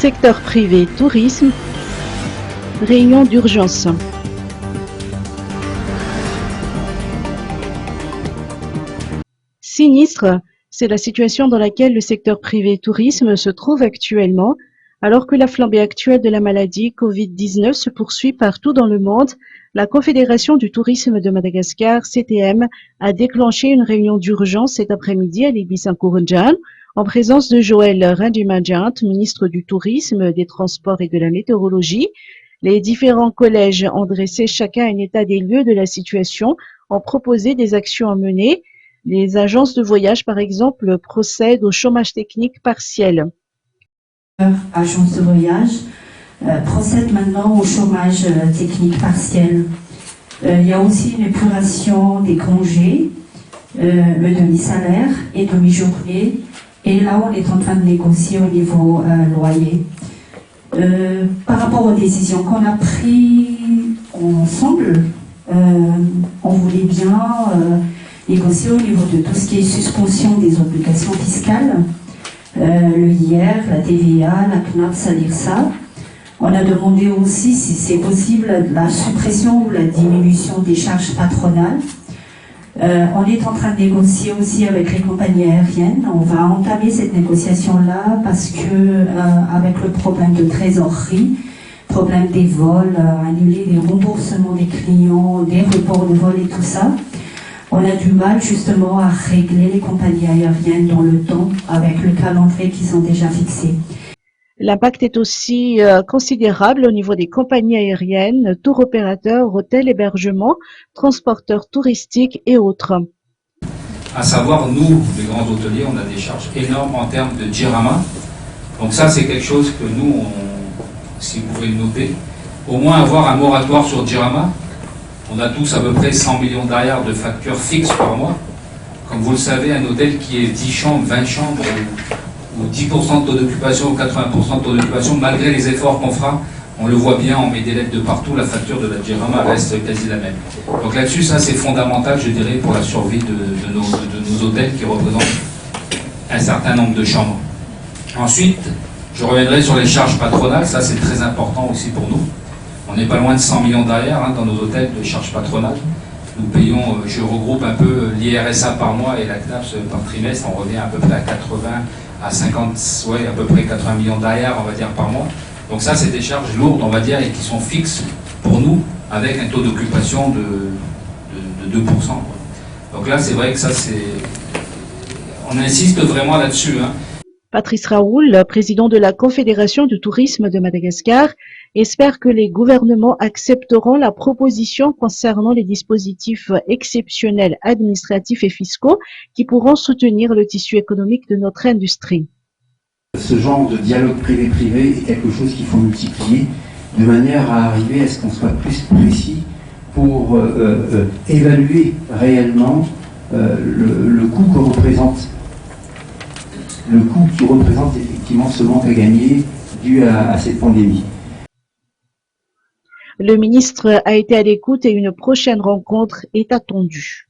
Secteur privé, tourisme, réunion d'urgence. Sinistre, c'est la situation dans laquelle le secteur privé tourisme se trouve actuellement, alors que la flambée actuelle de la maladie Covid-19 se poursuit partout dans le monde. La Confédération du tourisme de Madagascar, CTM, a déclenché une réunion d'urgence cet après-midi à l'Ibis-Saint-Courandjan, en présence de Joël Randimajant, ministre du Tourisme, des Transports et de la Météorologie. Les différents collèges ont dressé chacun un état des lieux de la situation, ont proposé des actions à mener. Les agences de voyage, par exemple, procèdent au chômage technique partiel. Agences de voyage procèdent maintenant au chômage technique partiel. Il y a aussi une épuration des congés, le demi-salaire et demi-journée. Et là, on est en train de négocier au niveau loyer. Par rapport aux décisions qu'on a prises ensemble, on voulait bien négocier au niveau de tout ce qui est suspension des obligations fiscales, le IR, la TVA, la CNAPS, la l'IRSA. On a demandé aussi si c'est possible la suppression ou la diminution des charges patronales. On est en train de négocier aussi avec les compagnies aériennes. On va entamer cette négociation-là parce que avec le problème de trésorerie, problème des vols, annuler les remboursements des clients, des reports de vols et tout ça, on a du mal justement à régler les compagnies aériennes dans le temps avec le calendrier qu'ils ont déjà fixé. L'impact est aussi considérable au niveau des compagnies aériennes, tour opérateurs, hôtels, hébergements, transporteurs touristiques et autres. À savoir, nous, les grands hôteliers, on a des charges énormes en termes de Jirama. Donc ça, c'est quelque chose que nous, si vous pouvez le noter, au moins avoir un moratoire sur Jirama. On a tous à peu près 100 millions derrière de factures fixes par mois. Comme vous le savez, un hôtel qui est 10 chambres, 20 chambres, ou 10% de taux d'occupation ou 80% de taux d'occupation, malgré les efforts qu'on fera, on le voit bien, on met des lettres de partout, la facture de la Jirama reste quasi la même. Donc là-dessus, ça c'est fondamental, je dirais, pour la survie de nos hôtels qui représentent un certain nombre de chambres. Ensuite, je reviendrai sur les charges patronales, ça c'est très important aussi pour nous. On n'est pas loin de 100 millions derrière dans nos hôtels de charges patronales. Nous payons, je regroupe un peu l'IRSA par mois et la CNAPS par trimestre, on revient à peu près à 80, à 50, ouais, à peu près 80 millions derrière, on va dire, par mois. Donc ça, c'est des charges lourdes, on va dire, et qui sont fixes pour nous, avec un taux d'occupation de 2%. Quoi. Donc là, c'est vrai que ça, c'est... On insiste vraiment là-dessus. Patrice Raoul, président de la Confédération du tourisme de Madagascar, espère que les gouvernements accepteront la proposition concernant les dispositifs exceptionnels administratifs et fiscaux qui pourront soutenir le tissu économique de notre industrie. Ce genre de dialogue privé-privé est quelque chose qu'il faut multiplier de manière à arriver à ce qu'on soit plus précis pour évaluer réellement le coût que représente qui représente effectivement ce manque à gagner dû à cette pandémie. Le ministre a été à l'écoute et une prochaine rencontre est attendue.